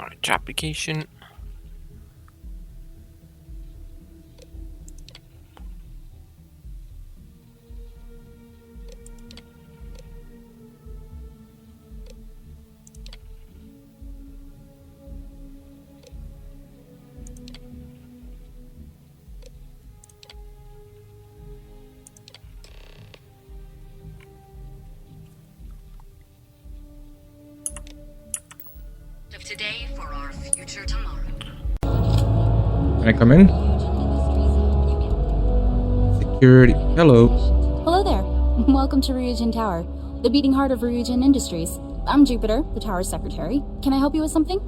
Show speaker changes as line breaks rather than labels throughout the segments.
Storage application.
Of today for our future tomorrow.
Can I come in? Security. Hello.
Hello there. Welcome to Ryujin Tower, the beating heart of Ryujin Industries. I'm Jupiter, the tower's secretary. Can I help you with something?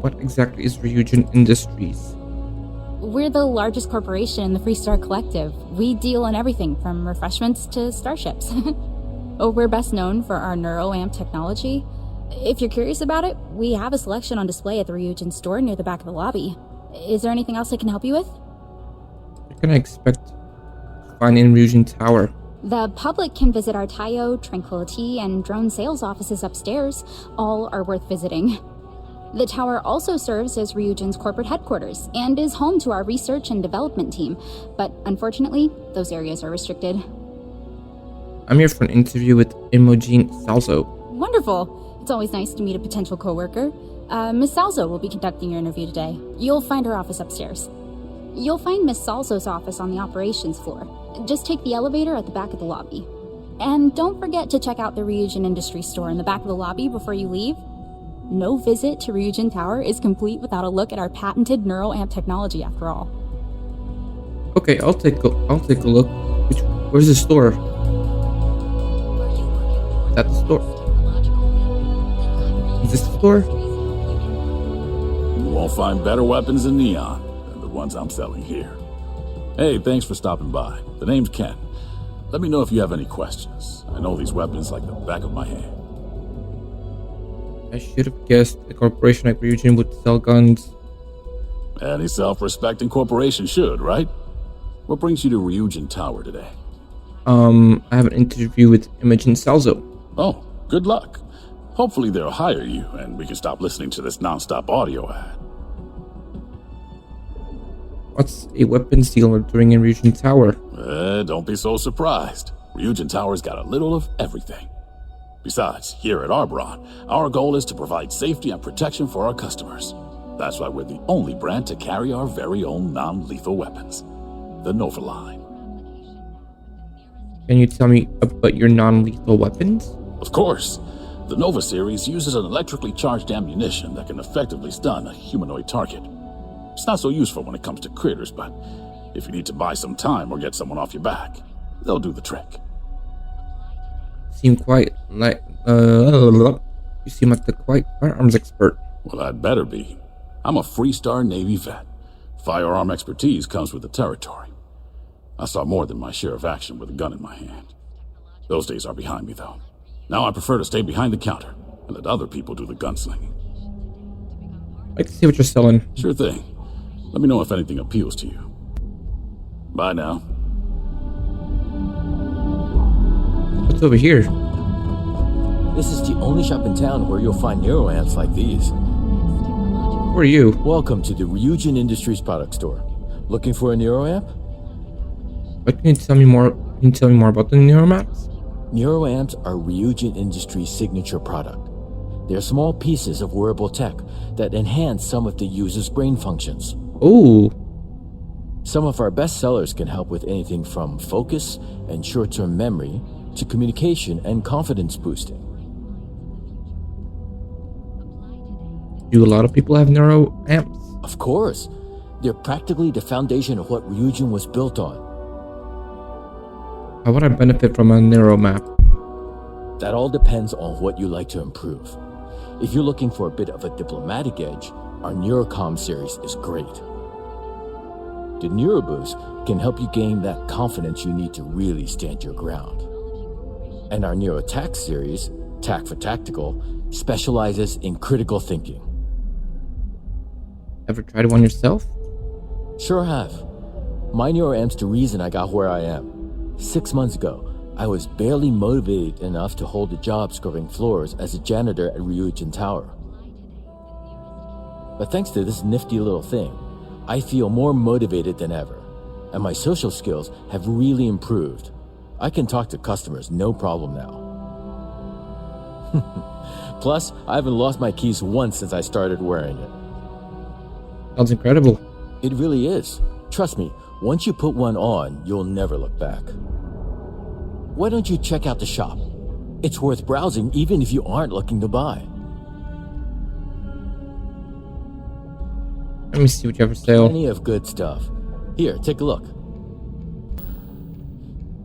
What exactly is Ryujin Industries?
We're the largest corporation in the Freestar Collective. We deal in everything from refreshments to starships. We're best known for our neuroamp technology. If you're curious about it, we have a selection on display at the Ryujin store near the back of the lobby. Is there anything else I can help you with?
What can I expect to find in Ryujin Tower?
The public can visit our Taiyo, Tranquility, and drone sales offices upstairs. All are worth visiting. The tower also serves as Ryujin's corporate headquarters and is home to our research and development team, but unfortunately, those areas are restricted.
I'm here for an interview with Imogen Salzo.
Wonderful. It's always nice to meet a potential coworker. Miss Salzo will be conducting your interview today. You'll find her office upstairs. You'll find Miss Salzo's office on the operations floor. Just take the elevator at the back of the lobby. And don't forget to check out the Ryujin Industries store in the back of the lobby before you leave. No visit to Ryujin Tower is complete without a look at our patented neuroamp technology after all.
Okay, I'll take a look. Where's the store? At the store. Is this the store?
You won't find better weapons in Neon than the ones I'm selling here. Hey, thanks for stopping by. The name's Ken. Let me know if you have any questions. I know these weapons like the back of my hand.
I should have guessed a corporation like Ryujin would sell guns.
Any self-respecting corporation should, right? What brings you to Ryujin Tower today?
I have an interview with Imogen Salzo.
Oh, good luck. Hopefully they'll hire you and we can stop listening to this non-stop audio ad.
What's a weapons deal we're doing in Ryujin Tower?
Don't be so surprised. Ryujin Tower's got a little of everything. Besides, here at Arbron, our goal is to provide safety and protection for our customers. That's why we're the only brand to carry our very own non-lethal weapons. The Nova line.
Can you tell me about your non-lethal weapons?
Of course. The Nova series uses an electrically charged ammunition that can effectively stun a humanoid target. It's not so useful when it comes to critters, but if you need to buy some time or get someone off your back, they'll do the trick.
You seem like the quite firearms expert.
Well, I'd better be. I'm a Freestar Navy vet. Firearm expertise comes with the territory. I saw more than my share of action with a gun in my hand. Those days are behind me, though. Now I prefer to stay behind the counter and let other people do the gunslinging.
I'd like to see what you're selling.
Sure thing. Let me know if anything appeals to you. Bye now.
What's over here?
This is the only shop in town where you'll find neuroamps like these.
Who are you?
Welcome to the Ryujin Industries product store. Looking for a neuroamp?
What can you tell me more? Can you tell me more about the neuromaps?
Neuroamps are Ryujin Industries' signature product. They're small pieces of wearable tech that enhance some of the user's brain functions.
Oh.
Some of our best sellers can help with anything from focus and short-term memory to communication and confidence boosting.
Do a lot of people have neuroamps?
Of course. They're practically the foundation of what Ryujin was built on.
How would I benefit from a neuromap?
That all depends on what you like to improve. If you're looking for a bit of a diplomatic edge, our Neurocom series is great. The Neuroboost can help you gain that confidence you need to really stand your ground. And our Neurotac series, Tac for Tactical, specializes in critical thinking.
Ever tried one yourself?
Sure have. My neuroamp's the reason I got where I am. 6 months ago, I was barely motivated enough to hold a job scrubbing floors as a janitor at Ryujin Tower. But thanks to this nifty little thing, I feel more motivated than ever, and my social skills have really improved. I can talk to customers no problem now. Plus, I haven't lost my keys once since I started wearing it.
Sounds incredible.
It really is. Trust me, once you put one on, you'll never look back. Why don't you check out the shop? It's worth browsing even if you aren't looking to buy.
Let me see what you have for sale.
Plenty of good stuff. Here, take a look.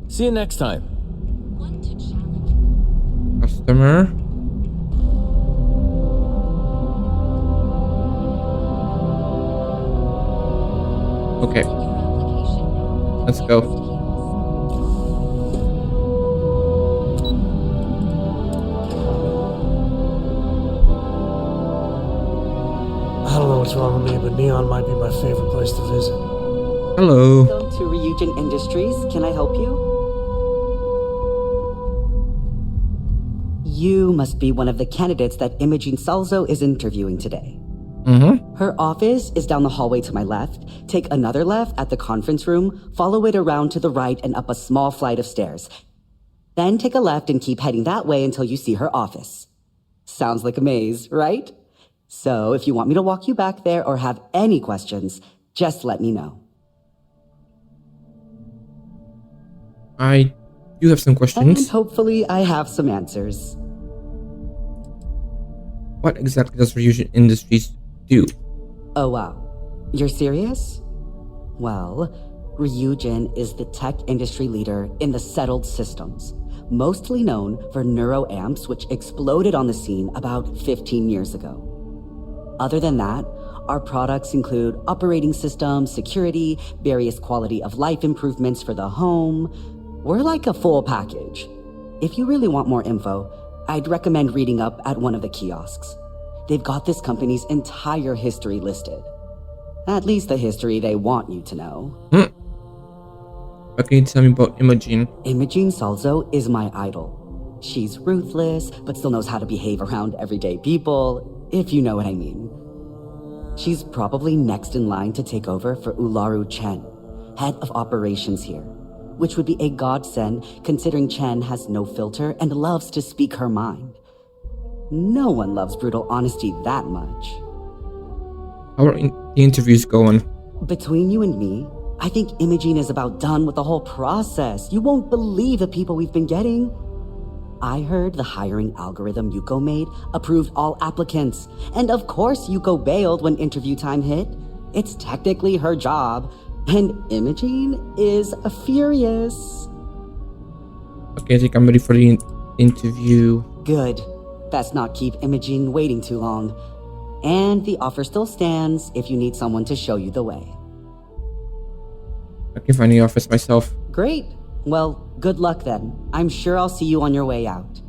See you next time.
Customer. Okay. Let's go.
I don't know what's wrong with me, but Neon might be my favorite place to visit.
Hello.
Welcome to Ryujin Industries. Can I help you? You must be one of the candidates that Imogene Salzo is interviewing today.
Mm-hmm.
Her office is down the hallway to my left. Take another left at the conference room, follow it around to the right and up a small flight of stairs. Then take a left and keep heading that way until you see her office. Sounds like a maze, right? So if you want me to walk you back there or have any questions, just let me know.
I do have some
And
questions.
hopefully I have some answers.
What exactly does Ryujin Industries do?
Oh wow. You're serious? Well, Ryujin is the tech industry leader in the settled systems, mostly known for neuroamps, which exploded on the scene about 15 years ago. Other than that, our products include operating systems, security, various quality of life improvements for the home. We're like a full package. If you really want more info, I'd recommend reading up at one of the kiosks. They've got this company's entire history listed. At least the history they want you to know.
What can you tell me about Imogene?
Imogene Salzo is my idol. She's ruthless, but still knows how to behave around everyday people, if you know what I mean. She's probably next in line to take over for Ularu Chen, head of operations here, which would be a godsend considering Chen has no filter and loves to speak her mind. No one loves brutal honesty that much.
How are the interviews going?
Between you and me, I think Imogene is about done with the whole process. You won't believe the people we've been getting. I heard the hiring algorithm Yuko made approved all applicants. And of course Yuko bailed when interview time hit. It's technically her job. And Imogene is furious.
Okay, I think I'm ready for the interview.
Good. Best not keep Imogene waiting too long. And the offer still stands if you need someone to show you the way.
I can find the office myself.
Great. Well, good luck then. I'm sure I'll see you on your way out.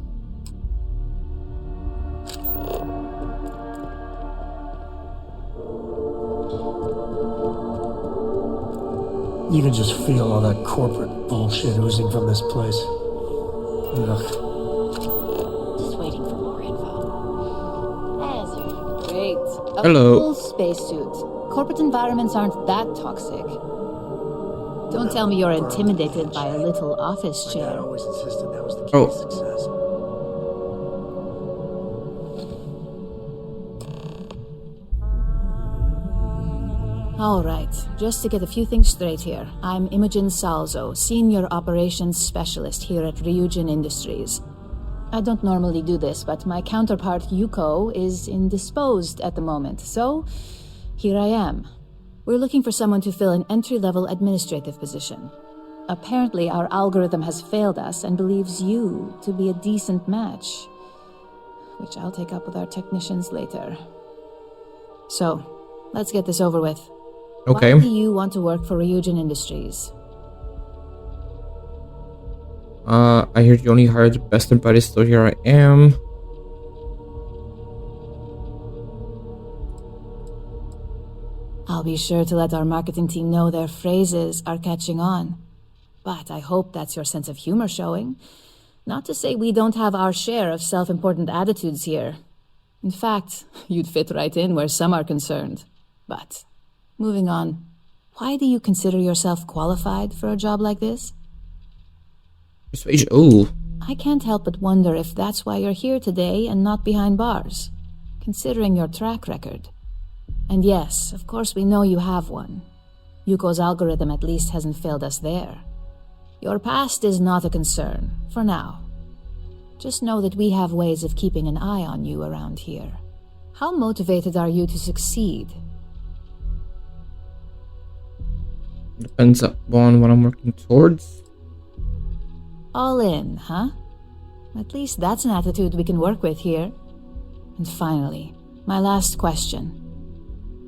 You can just feel all that corporate bullshit oozing from this place. Ugh.
Just waiting for more info. Great. A
Hello.
full spacesuit. Corporate environments aren't that toxic. Don't tell me you're intimidated by a little office
Dad
chair.
always insisted that was the key
Oh.
to success.
All right, just to get a few things straight here. I'm Imogen Salzo, Senior Operations Specialist here at Ryujin Industries. I don't normally do this, but my counterpart Yuko is indisposed at the moment, so here I am. We're looking for someone to fill an entry-level administrative position. Apparently, our algorithm has failed us and believes you to be a decent match, which I'll take up with our technicians later. So, let's get this over with.
Okay.
Why do you want to work for Ryujin Industries?
I heard you only hired the best and brightest, so here I am.
I'll be sure to let our marketing team know their phrases are catching on. But I hope that's your sense of humor showing. Not to say we don't have our share of self-important attitudes here. In fact, you'd fit right in where some are concerned. But, moving on, why do you consider yourself qualified for a job like this?
Persuasion. Oh.
I can't help but wonder if that's why you're here today and not behind bars, considering your track record. And yes, of course we know you have one. Yuko's algorithm at least hasn't failed us there. Your past is not a concern, for now. Just know that we have ways of keeping an eye on you around here. How motivated are you to succeed?
Depends upon what I'm working towards.
All in, huh? At least that's an attitude we can work with here. And finally, my last question.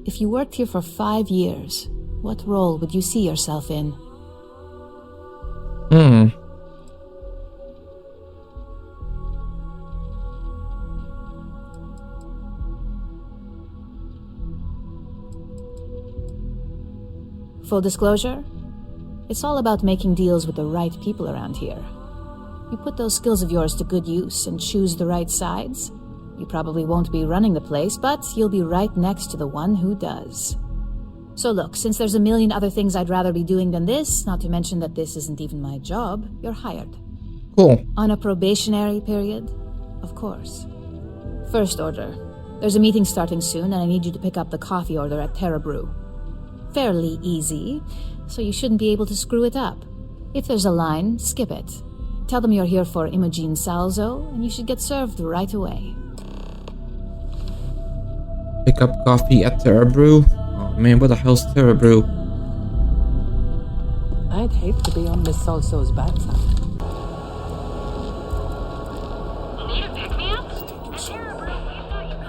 If you worked here for 5 years, what role would you see yourself in? Full disclosure, it's all about making deals with the right people around here. You put those skills of yours to good use and choose the right sides, you probably won't be running the place, but you'll be right next to the one who does. So look, since there's a million other things I'd rather be doing than this, not to mention that this isn't even my job, you're hired.
Cool.
On a probationary period? Of course. First order. There's a meeting starting soon, and I need you to pick up the coffee order at Terra Brew. Fairly easy, so you shouldn't be able to screw it up. If there's a line, skip it. Tell them you're here for Imogen Salzo, and you should get served right away.
Pick up coffee at Terra Brew. Oh man, what the hell's Terra Brew?
I'd hate to be on Miss Salso's bad side.
Need a pick-me-up?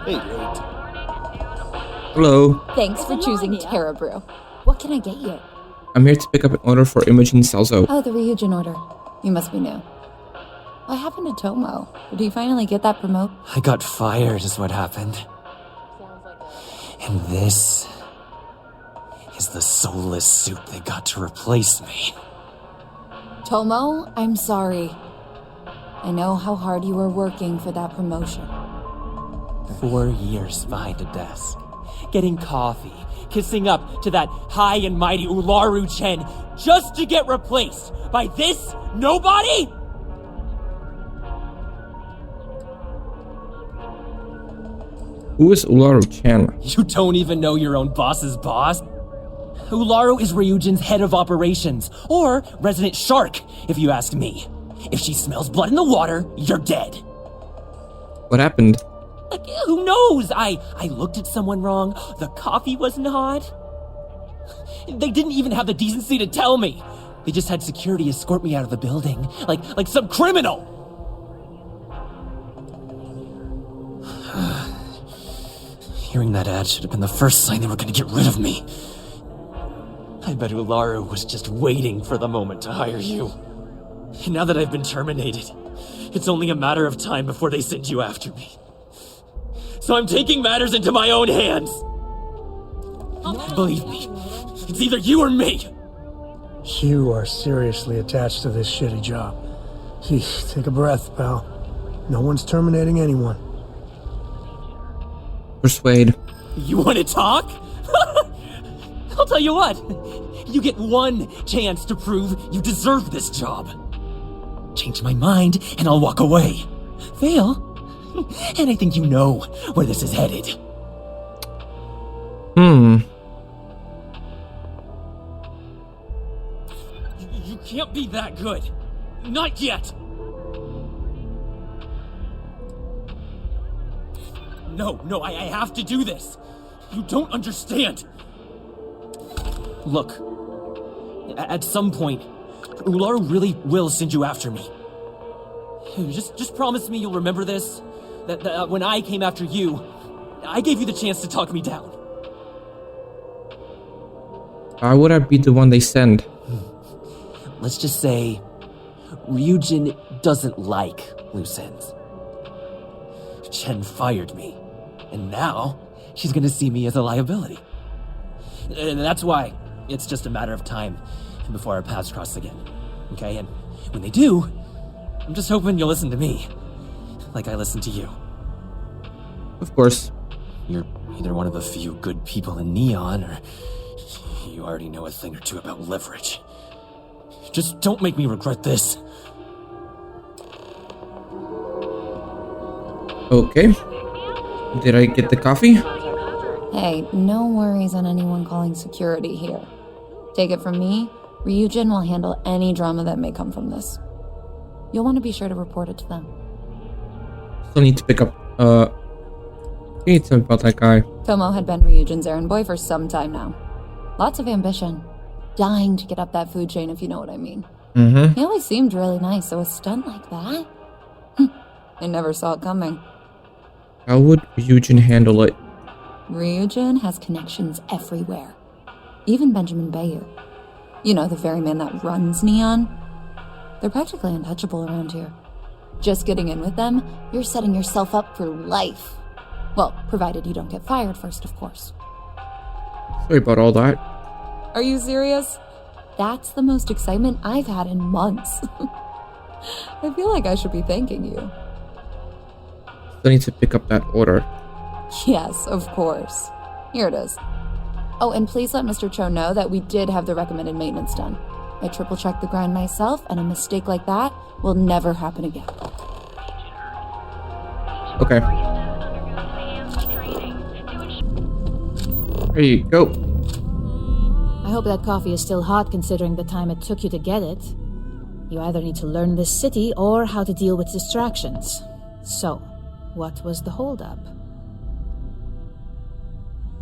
Hey,
Hello. Thanks for choosing Terra Brew. What can I get you?
I'm here to pick up an order for Imogen Salzo.
Oh, the Ryujin order. You must be new. What happened to Tomo? Did he finally get that promote?
I got fired is what happened. And this is the soulless suit they got to replace me.
Tomo, I'm sorry. I know how hard you were working for that promotion.
4 years behind a desk, getting coffee, kissing up to that high and mighty Ularu Chen, just to get replaced by this nobody?
Who is Ularu Chan?
You don't even know your own boss's boss? Ularu is Ryujin's head of operations, or resident shark, if you ask me. If she smells blood in the water, you're dead.
What happened?
Like, who knows? I looked at someone wrong. The coffee wasn't hot. They didn't even have the decency to tell me. They just had security escort me out of the building, like some criminal. Hearing that ad should have been the first sign they were going to get rid of me. I bet Ularu was just waiting for the moment to hire you. And now that I've been terminated, it's only a matter of time before they send you after me. So I'm taking matters into my own hands. Believe me, it's either you or me.
You are seriously attached to this shitty job. Gee, take a breath, pal. No one's terminating anyone.
Persuade.
You want to talk? I'll tell you what. You get one chance to prove you deserve this job. Change my mind, and I'll walk away. Fail, and I think you know where this is headed. You can't be that good. Not yet. No, I have to do this. You don't understand. Look, at some point, Ularu really will send you after me. Just promise me you'll remember this. That when I came after you, I gave you the chance to talk me down.
Why would I be the one they send?
Let's just say, Ryujin doesn't like loose ends. Chen fired me, and now she's gonna see me as a liability. And that's why it's just a matter of time before our paths cross again. okay? And when they do, I'm just hoping you'll listen to me, like I listen to you.
Of course.
You're either one of the few good people in Neon, or you already know a thing or two about leverage. Just don't make me regret this.
Okay. Did I get the coffee?
Hey, no worries on anyone calling security here. Take it from me, Ryujin will handle any drama that may come from this. You'll want to be sure to report it to them.
Still need to pick up, you need to tell me about that guy.
Tomo had been Ryujin's errand boy for some time now. Lots of ambition. Dying to get up that food chain, if you know what I mean.
Mm-hmm.
He always seemed really nice, so a stunt like that? I never saw it coming.
How would Ryujin handle it?
Ryujin has connections everywhere. Even Benjamin Bayer. You know, the very man that runs Neon. They're practically untouchable around here. Just getting in with them, you're setting yourself up for life. Well, provided you don't get fired first, of course.
Sorry about all that.
Are you serious? That's the most excitement I've had in months. I feel like I should be thanking you.
Still need to pick up that order.
Yes, of course. Here it is. Oh, and please let Mr. Cho know that we did have the recommended maintenance done. I triple-checked the grind myself, and a mistake like that will never happen again.
Okay. There you go.
I hope that coffee is still hot considering the time it took you to get it. You either need to learn this city or how to deal with distractions. So, what was the holdup?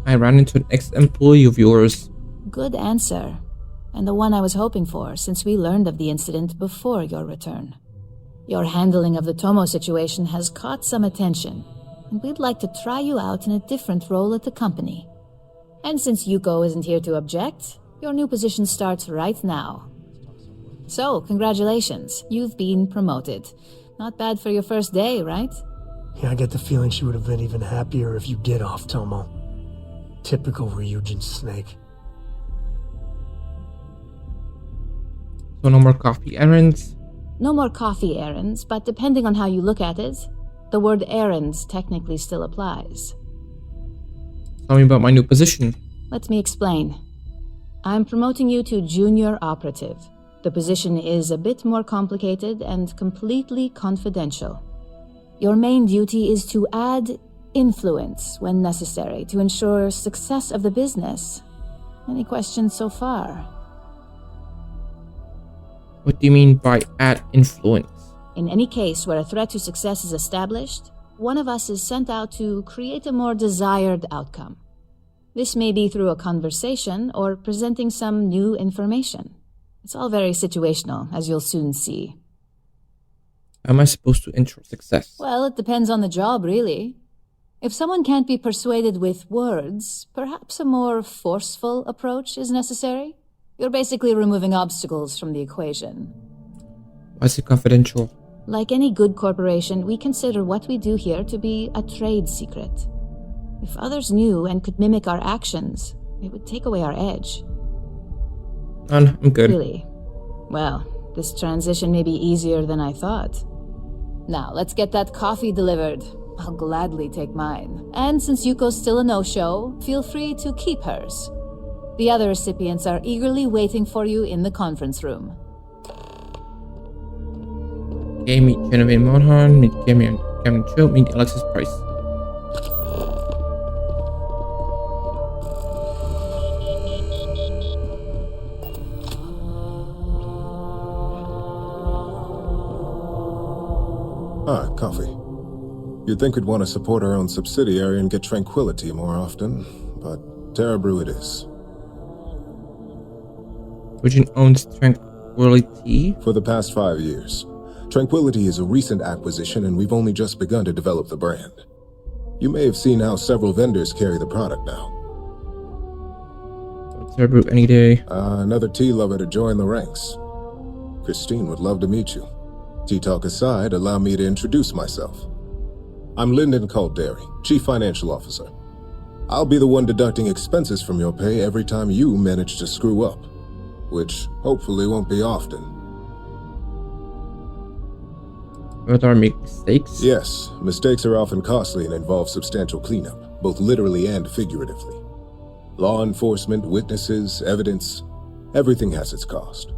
I ran into an ex-employee of yours.
Good answer. And the one I was hoping for, since we learned of the incident before your return. Your handling of the Tomo situation has caught some attention, and we'd like to try you out in a different role at the company. And since Yuko isn't here to object, your new position starts right now. So, congratulations, you've been promoted. Not bad for your first day, right?
Yeah, I get the feeling she would have been even happier if you did off Tomo. Typical Ryujin snake.
So no more coffee errands?
No more coffee errands, but depending on how you look at it, the word errands technically still applies.
Tell me about my new position.
Let me explain. I'm promoting you to junior operative. The position is a bit more complicated and completely confidential. Your main duty is to add influence when necessary to ensure success of the business. Any questions so far?
What do you mean by add influence?
In any case where a threat to success is established, one of us is sent out to create a more desired outcome. This may be through a conversation or presenting some new information. It's all very situational, as you'll soon see.
How am I supposed to ensure success?
Well, it depends on the job, really. If someone can't be persuaded with words, perhaps a more forceful approach is necessary. You're basically removing obstacles from the equation.
Why is it confidential?
Like any good corporation, we consider what we do here to be a trade secret. If others knew and could mimic our actions, it would take away our edge.
None, I'm good.
Really? Well, this transition may be easier than I thought. Now, let's get that coffee delivered. I'll gladly take mine. And since Yuko's still a no-show, feel free to keep hers. The other recipients are eagerly waiting for you in the conference room.
Okay, meet Genevieve Monhan, meet Cameron Cho, meet Alexis Price.
Ah, coffee. You'd think we'd want to support our own subsidiary and get tranquility more often, but Terra Brew it is.
Ryujin owns Tranquility?
For the past 5 years. Tranquility is a recent acquisition and we've only just begun to develop the brand. You may have seen how several vendors carry the product now.
Terra Brew any day.
Another tea lover to join the ranks. Christine would love to meet you. Tea talk aside, allow me to introduce myself. I'm Lyndon Calderi, Chief Financial Officer. I'll be the one deducting expenses from your pay every time you manage to screw up, which hopefully won't be often.
What are mistakes?
Yes, mistakes are often costly and involve substantial cleanup, both literally and figuratively. Law enforcement, witnesses, evidence, everything has its cost.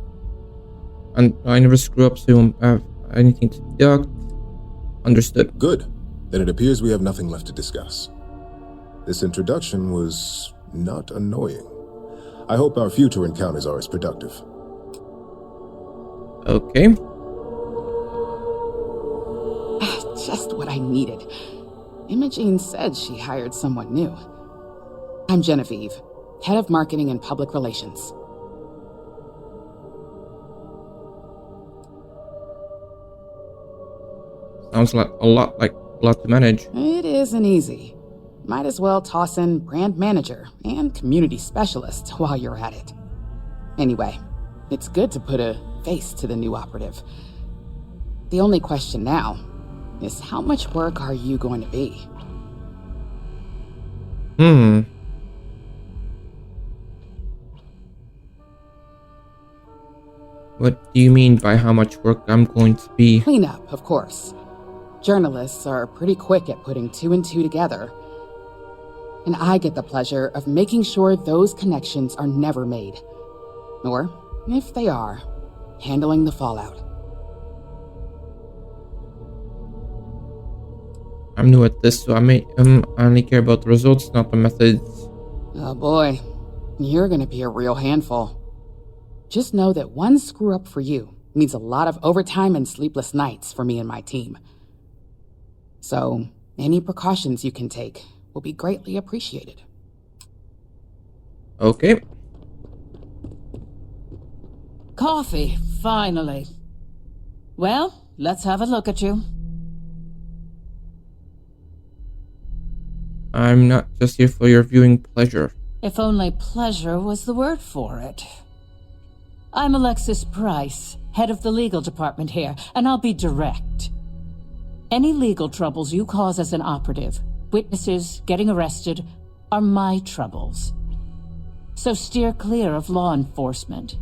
And I never screw up, so you won't have anything to deduct. Understood.
Good. Then it appears we have nothing left to discuss. This introduction was not annoying. I hope our future encounters are as productive.
Okay.
Just what I needed. Imogene said she hired someone new. I'm Genevieve, head of marketing and public relations.
Sounds like a lot to manage.
It isn't easy. Might as well toss in brand manager and community specialist while you're at it. Anyway, it's good to put a face to the new operative. The only question now is how much work are you going to be?
What do you mean by how much work I'm going to be?
Cleanup, of course. Journalists are pretty quick at putting two and two together. And I get the pleasure of making sure those connections are never made. Or, if they are, handling the fallout.
I'm new at this, so I only care about the results, not the methods.
Oh boy, you're gonna be a real handful. Just know that one screw up for you means a lot of overtime and sleepless nights for me and my team. So, any precautions you can take will be greatly appreciated.
Okay.
Coffee, finally. Well, let's have a look at you.
I'm not just here for your viewing pleasure.
If only pleasure was the word for it. I'm Alexis Price, head of the legal department here, and I'll be direct. Any legal troubles you cause as an operative, witnesses, getting arrested, are my troubles. So steer clear of law enforcement.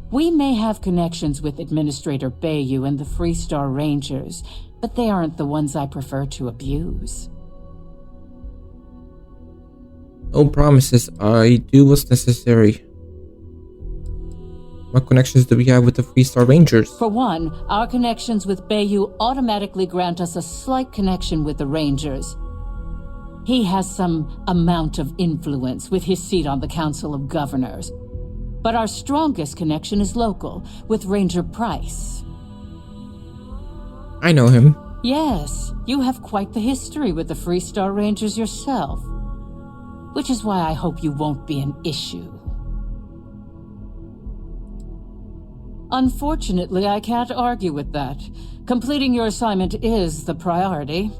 We may have connections with Administrator Bayou and the Freestar Rangers, but they aren't the ones I prefer to abuse.
No promises. I do what's necessary. What connections do we have with the Freestar Rangers?
For one, our connections with Bayou automatically grant us a slight connection with the Rangers. He has some amount of influence with his seat on the Council of Governors. But our strongest connection is local, with Ranger Price.
I know him.
Yes, you have quite the history with the Freestar Rangers yourself. Which is why I hope you won't be an issue. Unfortunately, I can't argue with that. Completing your assignment is the priority.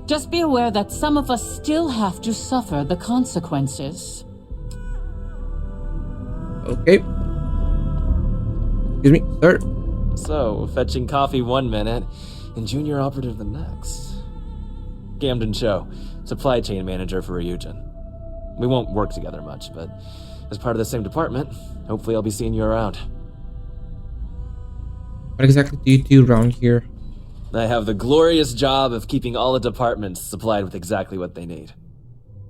Just be aware that some of us still have to suffer the consequences.
Okay. Excuse me, sir.
So, fetching coffee one minute, and junior operative the next. Camden Cho, supply chain manager for Ryujin. We won't work together much, but as part of the same department, hopefully I'll be seeing you around.
What exactly do you do around here?
I have the glorious job of keeping all the departments supplied with exactly what they need.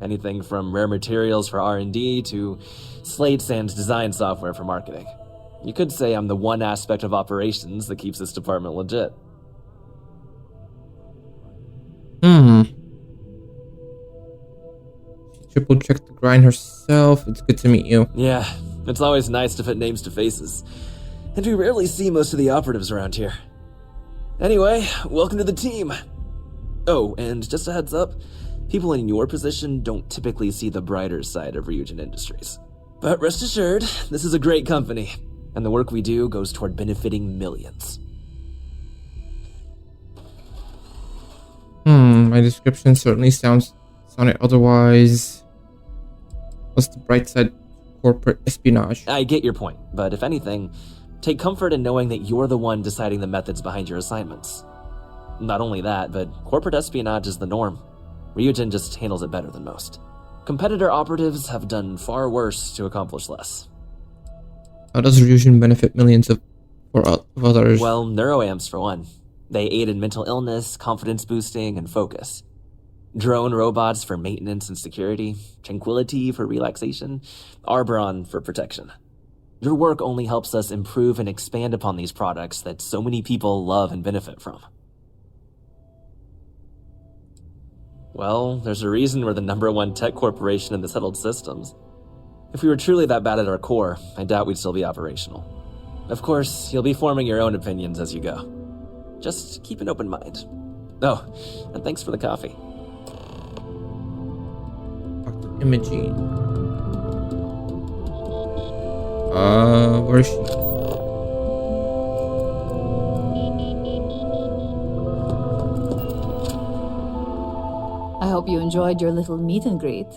Anything from rare materials for R&D to slates and design software for marketing. You could say I'm the one aspect of operations that keeps this department legit.
She triple-checked the grind herself. It's good to meet you.
Yeah, it's always nice to put names to faces. And we rarely see most of the operatives around here. Anyway, welcome to the team. Oh, and just a heads up, people in your position don't typically see the brighter side of Ryujin Industries. But rest assured, this is a great company, and the work we do goes toward benefiting millions.
My description certainly sounded otherwise. What's the bright side? Corporate espionage.
I get your point, but if anything, take comfort in knowing that you're the one deciding the methods behind your assignments. Not only that, but corporate espionage is the norm. Ryujin just handles it better than most. Competitor operatives have done far worse to accomplish less.
How does Ryujin benefit millions of others?
Well, neuroamps for one. They aid in mental illness, confidence boosting, and focus. Drone robots for maintenance and security, tranquility for relaxation, Arbron for protection. Your work only helps us improve and expand upon these products that so many people love and benefit from. Well, there's a reason we're the #1 tech corporation in the settled systems. If we were truly that bad at our core, I doubt we'd still be operational. Of course, you'll be forming your own opinions as you go. Just keep an open mind. Oh, and thanks for the coffee.
Dr. Imogene. Where is she?
I hope you enjoyed your little meet and greet.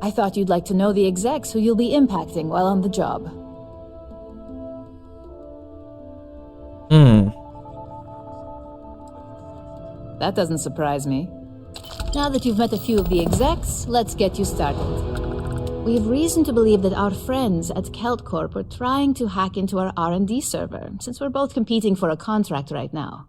I thought you'd like to know the execs who you'll be impacting while on the job. That doesn't surprise me. Now that you've met a few of the execs, let's get you started. We have reason to believe that our friends at Kelt Corp are trying to hack into our R&D server, since we're both competing for a contract right now.